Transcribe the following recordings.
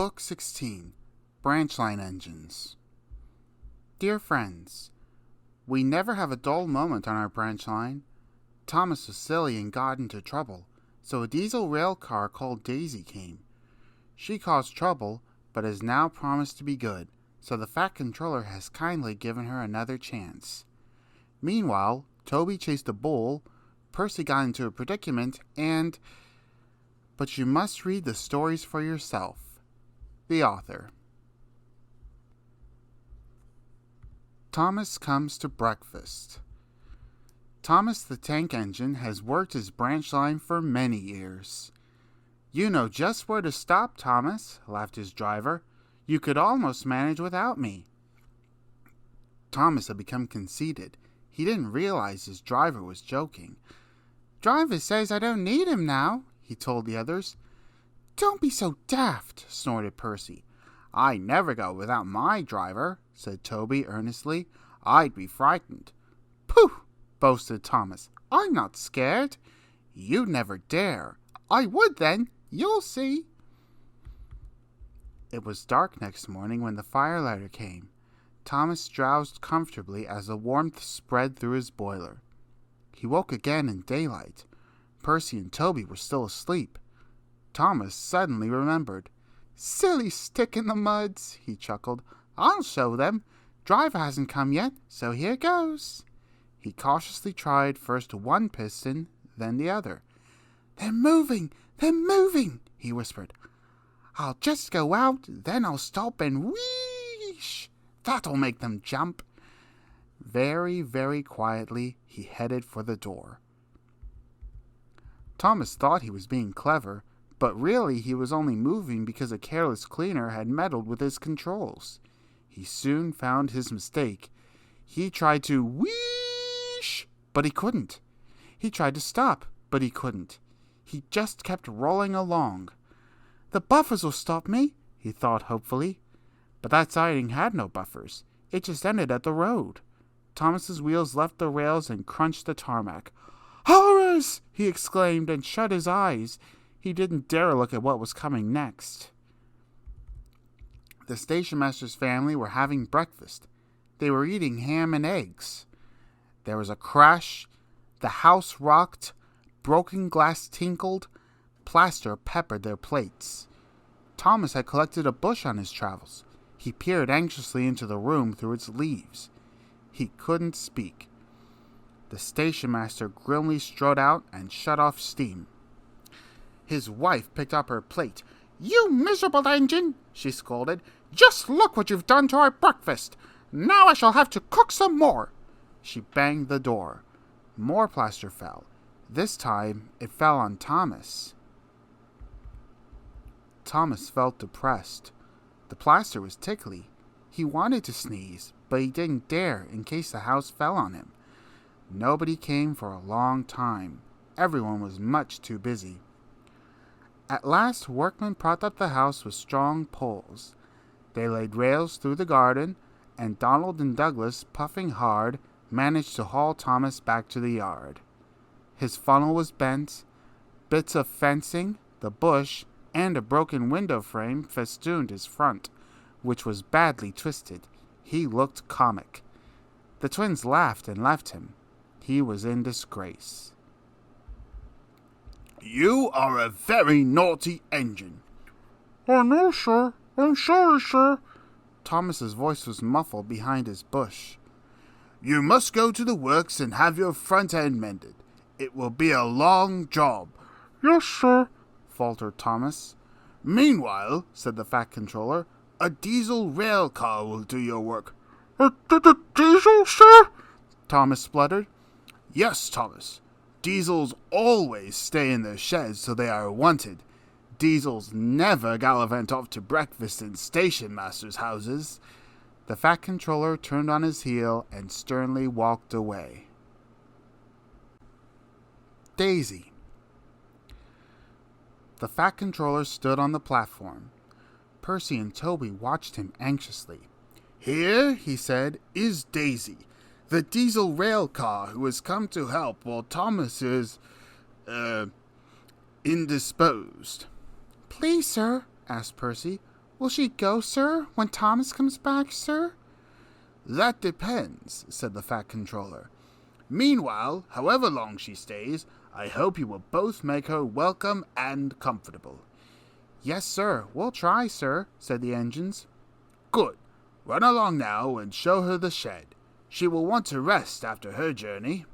Book 16, Branch Line Engines. Dear friends, we never have a dull moment on our branch line. Thomas was silly and got into trouble, so a diesel rail car called Daisy came. She caused trouble, but has now promised to be good, so the Fat Controller has kindly given her another chance. Meanwhile, Toby chased a bull, Percy got into a predicament, but you must read the stories for yourself. The author. Thomas comes to breakfast. Thomas the Tank Engine has worked his branch line for many years. You know just where to stop, Thomas, laughed his driver. You could almost manage without me. Thomas had become conceited. He didn't realize his driver was joking. Driver says I don't need him now, he told the others. Don't be so daft, snorted Percy. I never go without my driver, said Toby earnestly. I'd be frightened. Pooh, boasted Thomas. I'm not scared. You'd never dare. I would then. You'll see. It was dark next morning when the firelighter came. Thomas drowsed comfortably as the warmth spread through his boiler. He woke again in daylight. Percy and Toby were still asleep. Thomas suddenly remembered. Silly stick in the muds, he chuckled. I'll show them. Driver hasn't come yet, so here goes. He cautiously tried first one piston, then the other. They're moving, he whispered. I'll just go out, then I'll stop and wheesh. That'll make them jump. Very, very quietly, he headed for the door. Thomas thought he was being clever, but really he was only moving because a careless cleaner had meddled with his controls. He soon found his mistake. He tried to wheesh, but he couldn't. He tried to stop, but he couldn't. He just kept rolling along. The buffers will stop me, he thought hopefully. But that siding had no buffers. It just ended at the road. Thomas's wheels left the rails and crunched the tarmac. Horrors! He exclaimed and shut his eyes. He didn't dare look at what was coming next. The stationmaster's family were having breakfast. They were eating ham and eggs. There was a crash. The house rocked. Broken glass tinkled. Plaster peppered their plates. Thomas had collected a bush on his travels. He peered anxiously into the room through its leaves. He couldn't speak. The stationmaster grimly strode out and shut off steam. His wife picked up her plate. You miserable engine, she scolded. Just look what you've done to our breakfast. Now I shall have to cook some more. She banged the door. More plaster fell. This time it fell on Thomas. Thomas felt depressed. The plaster was tickly. He wanted to sneeze, but he didn't dare in case the house fell on him. Nobody came for a long time. Everyone was much too busy. At last, workmen propped up the house with strong poles. They laid rails through the garden, and Donald and Douglas, puffing hard, managed to haul Thomas back to the yard. His funnel was bent. Bits of fencing, the bush, and a broken window frame festooned his front, which was badly twisted. He looked comic. The twins laughed and left him. He was in disgrace. You are a very naughty engine. I know, sir. I'm sorry, sir. Thomas's voice was muffled behind his bush. You must go to the works and have your front end mended. It will be a long job. Yes, sir, faltered Thomas. Meanwhile, said the Fat Controller, a diesel rail car will do your work. A diesel, sir? Thomas spluttered. Yes, Thomas. Diesels always stay in their sheds so they are wanted. Diesels never gallivant off to breakfast in station masters' houses. The Fat Controller turned on his heel and sternly walked away. Daisy. The Fat Controller stood on the platform. Percy and Toby watched him anxiously. Here, he said, is Daisy, the diesel rail car who has come to help while Thomas is, indisposed. Please, sir, asked Percy, Will she go, sir, when Thomas comes back, sir? That depends, said the Fat Controller. Meanwhile, however long she stays, I hope you will both make her welcome and comfortable. Yes, sir, we'll try, sir, said the engines. Good. Run along now and show her the shed. She will want to rest after her journey.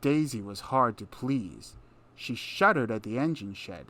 Daisy was hard to please. She shuddered at the engine shed.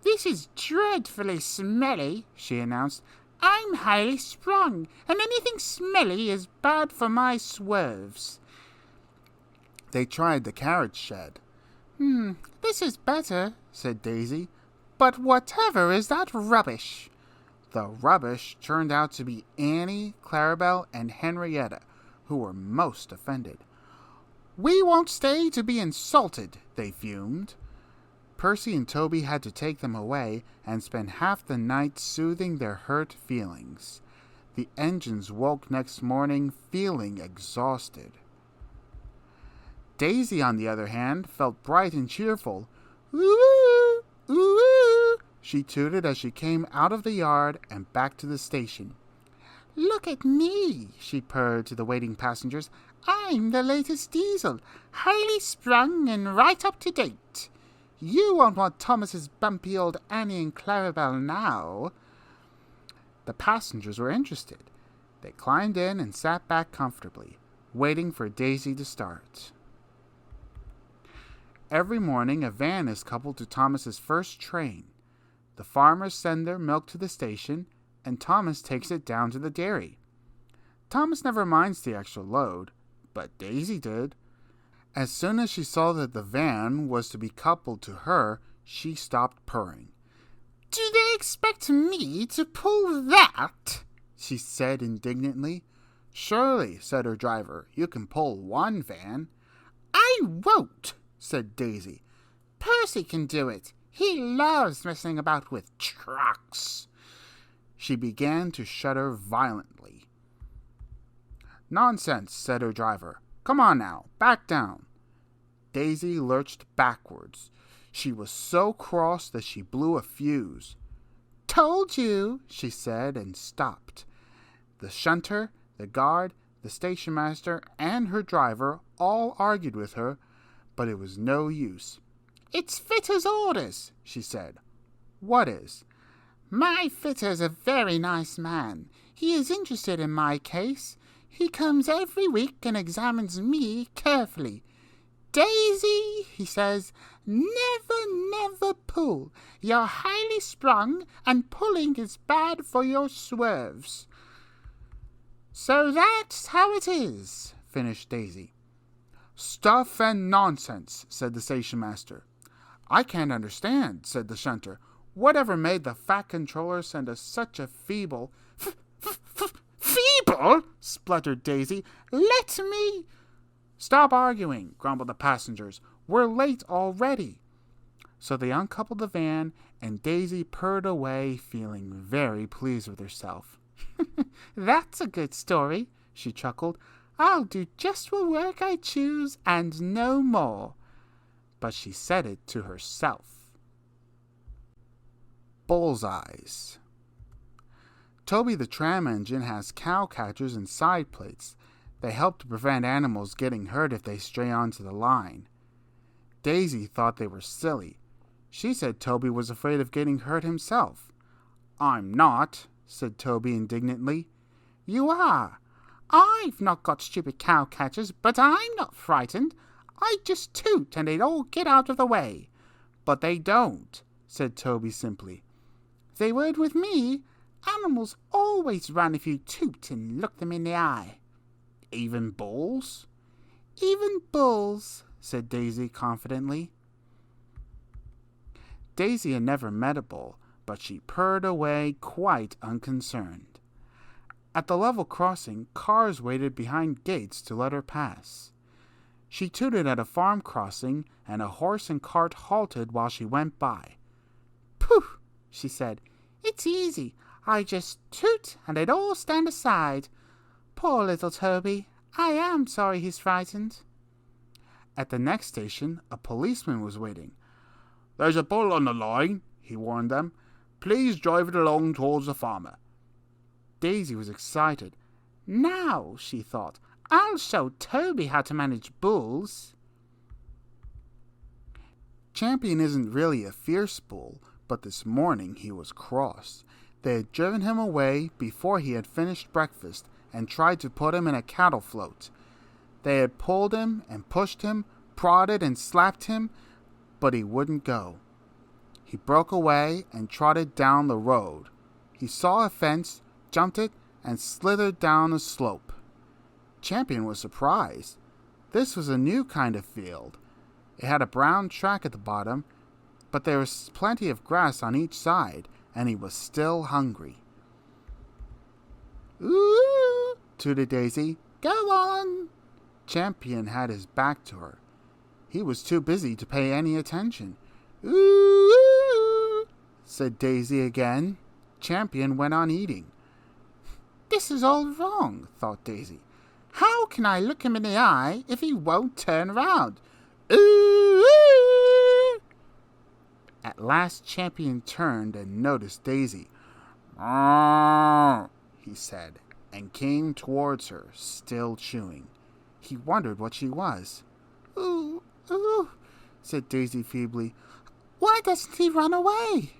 This is dreadfully smelly, she announced. I'm highly sprung, and anything smelly is bad for my swerves. They tried the carriage shed. This is better, said Daisy. But whatever is that rubbish? The rubbish turned out to be Annie, Clarabelle, and Henrietta, who were most offended. We won't stay to be insulted, they fumed. Percy and Toby had to take them away and spend half the night soothing their hurt feelings. The engines woke next morning feeling exhausted. Daisy, on the other hand, felt bright and cheerful. Ooh, ooh, she tooted as she came out of the yard and back to the station. Look at me, she purred to the waiting passengers. I'm the latest diesel, highly sprung and right up to date. You won't want Thomas's bumpy old Annie and Clarabelle now. The passengers were interested. They climbed in and sat back comfortably, waiting for Daisy to start. Every morning a van is coupled to Thomas's first train. The farmers send their milk to the station, and Thomas takes it down to the dairy. Thomas never minds the extra load, but Daisy did. As soon as she saw that the van was to be coupled to her, she stopped purring. Do they expect me to pull that? She said indignantly. Surely, said her driver, you can pull one van. I won't, said Daisy. Percy can do it. He loves messing about with trucks. She began to shudder violently. Nonsense, said her driver. Come on now, back down. Daisy lurched backwards. She was so cross that she blew a fuse. Told you, she said, and stopped. The shunter, the guard, the station master, and her driver all argued with her, but it was no use. It's fitter's orders, she said. What is? My fitter's a very nice man. He is interested in my case. He comes every week and examines me carefully. Daisy, he says, never pull. You're highly sprung, and pulling is bad for your swerves. So that's how it is, finished Daisy. Stuff and nonsense, said the station master. I can't understand, said the shunter. Whatever made the Fat Controller send us such a feeble... Feeble? Spluttered Daisy. Let me... Stop arguing, grumbled the passengers. We're late already. So they uncoupled the van, and Daisy purred away, feeling very pleased with herself. That's a good story, she chuckled. I'll do just what work I choose, and no more. But she said it to herself. Bullseyes. Toby the tram engine has cow catchers and side plates. They help to prevent animals getting hurt if they stray onto the line. Daisy thought they were silly. She said Toby was afraid of getting hurt himself. I'm not, said Toby indignantly. You are. I've not got stupid cow catchers, but I'm not frightened. I just toot and they'd all get out of the way. But they don't, said Toby simply. They would with me. Animals always run if you toot and look them in the eye. Even bulls? Even bulls, said Daisy confidently. Daisy had never met a bull, but she purred away quite unconcerned. At the level crossing, cars waited behind gates to let her pass. She tooted at a farm crossing, and a horse and cart halted while she went by. Pooh, she said. It's easy. I just toot, and they'd all stand aside. Poor little Toby. I am sorry he's frightened. At the next station, a policeman was waiting. There's a bull on the line, he warned them. Please drive it along towards the farmer." Daisy was excited. "Now," she thought, "I'll show Toby how to manage bulls." Champion isn't really a fierce bull, but this morning he was cross. They had driven him away before he had finished breakfast and tried to put him in a cattle float. They had pulled him and pushed him, prodded and slapped him, but he wouldn't go. He broke away and trotted down the road. He saw a fence, jumped it, and slithered down a slope. Champion was surprised. This was a new kind of field. It had a brown track at the bottom, but there was plenty of grass on each side, and he was still hungry. "Ooh!" tooted Daisy. "Go on!" Champion had his back to her. He was too busy to pay any attention. "Ooh!" said Daisy again. Champion went on eating. "This is all wrong," thought Daisy. "How can I look him in the eye if he won't turn around? Ooh! At last Champion turned and noticed Daisy. "Arr!" he said, and came towards her, still chewing. He wondered what she was. "Ooh, ooh," said Daisy feebly. "Why doesn't he run away?"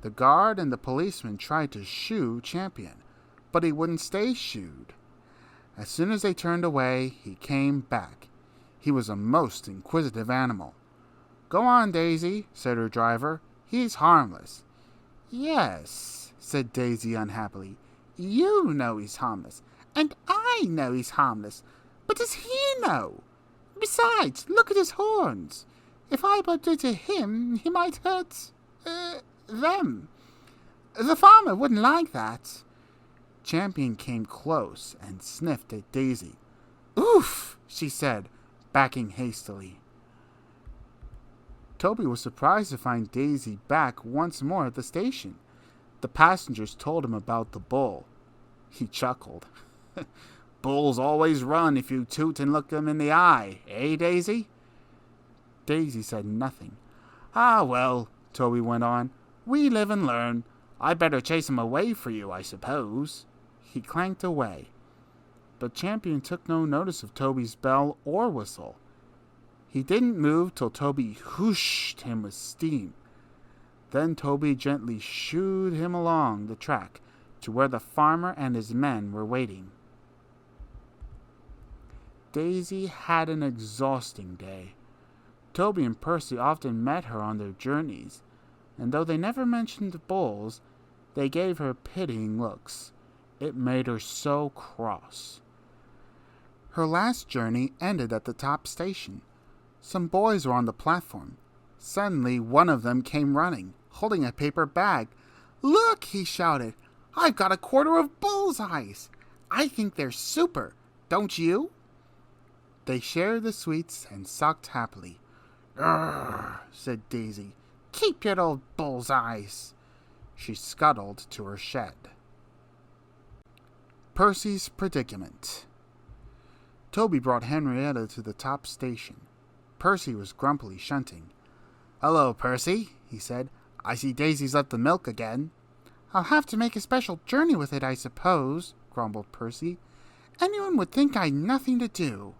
The guard and the policeman tried to shoo Champion, but he wouldn't stay shooed. As soon as they turned away, he came back. He was a most inquisitive animal. "Go on, Daisy," said her driver. "He's harmless." "Yes," said Daisy unhappily. "You know he's harmless, and I know he's harmless. But does he know? Besides, look at his horns. If I bumped into him, he might hurt them. The farmer wouldn't like that." Champion came close and sniffed at Daisy. "Oof!" she said, backing hastily. Toby was surprised to find Daisy back once more at the station. The passengers told him about the bull. He chuckled. "Bulls always run if you toot and look them in the eye, eh, Daisy?" Daisy said nothing. "Ah, well," Toby went on, "we live and learn. I'd better chase him away for you, I suppose." He clanked away. But Champion took no notice of Toby's bell or whistle. He didn't move till Toby whooshed him with steam. Then Toby gently shooed him along the track to where the farmer and his men were waiting. Daisy had an exhausting day. Toby and Percy often met her on their journeys, and though they never mentioned bulls, they gave her pitying looks. It made her so cross. Her last journey ended at the top station. Some boys were on the platform. Suddenly, one of them came running, holding a paper bag. "Look!" he shouted. "I've got a quarter of bull's eyes. I think they're super. Don't you?" They shared the sweets and sucked happily. "Grrr," said Daisy. "Keep your old bull's eyes." She scuttled to her shed. Percy's Predicament. Toby brought Henrietta to the top station. Percy was grumpily shunting. "Hello, Percy," he said. "I see Daisy's left the milk again." "I'll have to make a special journey with it, I suppose," grumbled Percy. "Anyone would think I'd nothing to do."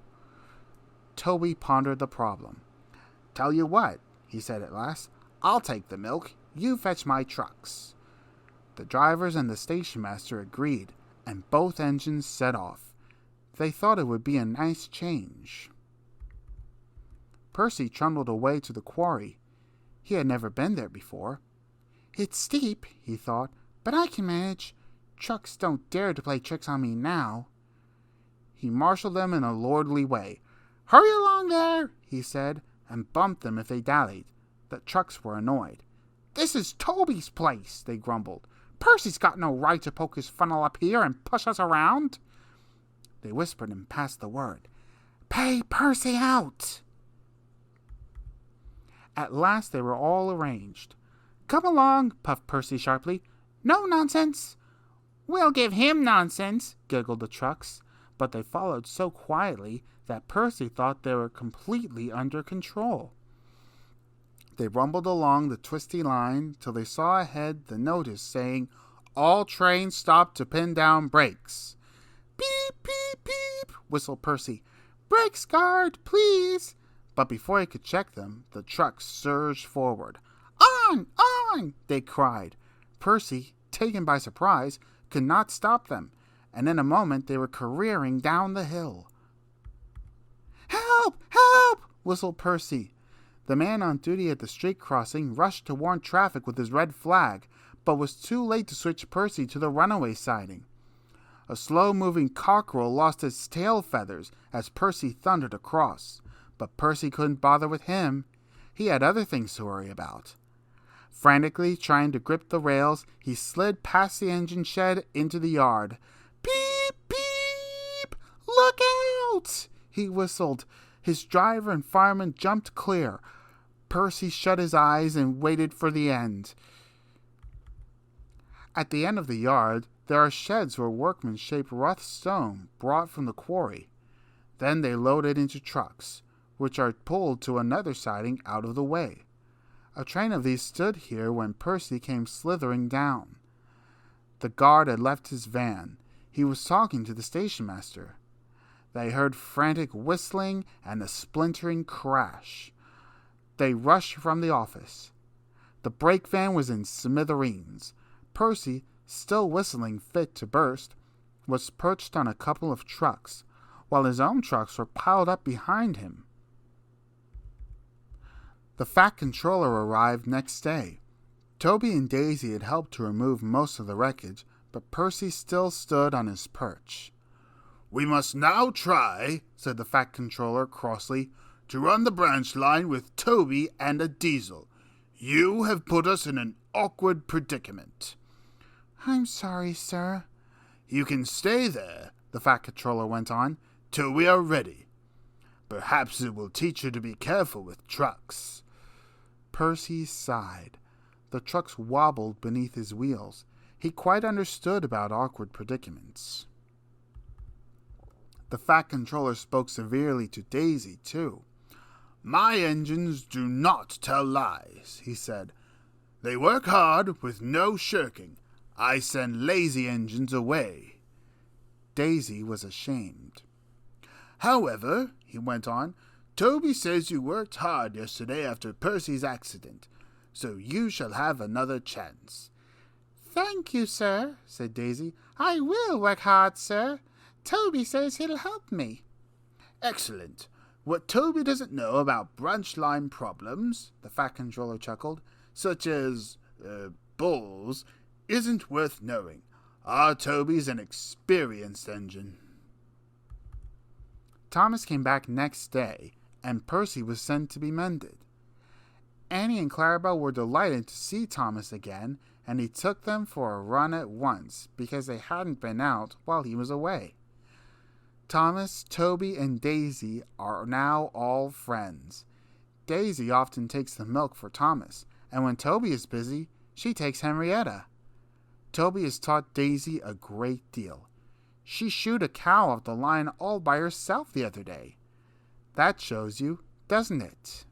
Toby pondered the problem. "Tell you what," he said at last. "I'll take the milk. You fetch my trucks." The drivers and the station master agreed, and both engines set off. They thought it would be a nice change. Percy trundled away to the quarry. He had never been there before. "It's steep," he thought, "but I can manage. Trucks don't dare to play tricks on me now." He marshaled them in a lordly way. "Hurry along there," he said, and bumped them if they dallied. The trucks were annoyed. "This is Toby's place," they grumbled. "Percy's got no right to poke his funnel up here and push us around." They whispered and passed the word. "Pay Percy out!" At last they were all arranged. "Come along," puffed Percy sharply. "No nonsense." "We'll give him nonsense," giggled the trucks, but they followed so quietly that Percy thought they were completely under control. They rumbled along the twisty line till they saw ahead the notice saying, "All trains stop to pin down brakes." "Beep, beep, beep," whistled Percy. "Brakes guard, please." But before he could check them, the truck surged forward. "On! On!" they cried. Percy, taken by surprise, could not stop them, and in a moment they were careering down the hill. "Help! Help!" whistled Percy. The man on duty at the street crossing rushed to warn traffic with his red flag, but was too late to switch Percy to the runaway siding. A slow-moving cockerel lost its tail feathers as Percy thundered across, but Percy couldn't bother with him. He had other things to worry about. Frantically trying to grip the rails, he slid past the engine shed into the yard. "Beep, beep! Look out!" he whistled. His driver and fireman jumped clear. Percy shut his eyes and waited for the end. At the end of the yard, there are sheds where workmen shape rough stone brought from the quarry. Then they load it into trucks, which are pulled to another siding out of the way. A train of these stood here when Percy came slithering down. The guard had left his van. He was talking to the station master. They heard frantic whistling and a splintering crash. They rushed from the office. The brake van was in smithereens. Percy, still whistling fit to burst, was perched on a couple of trucks, while his own trucks were piled up behind him. The fat controller arrived next day. Toby and Daisy had helped to remove most of the wreckage, but Percy still stood on his perch. "We must now try," said the fat controller crossly, "to run the branch line with Toby and a diesel. You have put us in an awkward predicament." "I'm sorry, sir." "You can stay there," the fat controller went on, "till we are ready. Perhaps it will teach you to be careful with trucks." Percy sighed. The trucks wobbled beneath his wheels. He quite understood about awkward predicaments. The fat controller spoke severely to Daisy, too. "My engines do not tell lies," he said. "They work hard with no shirking. I send lazy engines away." Daisy was ashamed. "However," he went on, "Toby says you worked hard yesterday after Percy's accident, so you shall have another chance." "Thank you, sir," said Daisy. "I will work hard, sir. Toby says he'll help me." "Excellent. What Toby doesn't know about branch line problems," the fat controller chuckled, "such as, balls, isn't worth knowing. Our Toby's an experienced engine." Thomas came back next day, and Percy was sent to be mended. Annie and Clarabelle were delighted to see Thomas again, and he took them for a run at once, because they hadn't been out while he was away. Thomas, Toby, and Daisy are now all friends. Daisy often takes the milk for Thomas, and when Toby is busy, she takes Henrietta. Toby has taught Daisy a great deal. She shooed a cow off the line all by herself the other day. That shows you, doesn't it?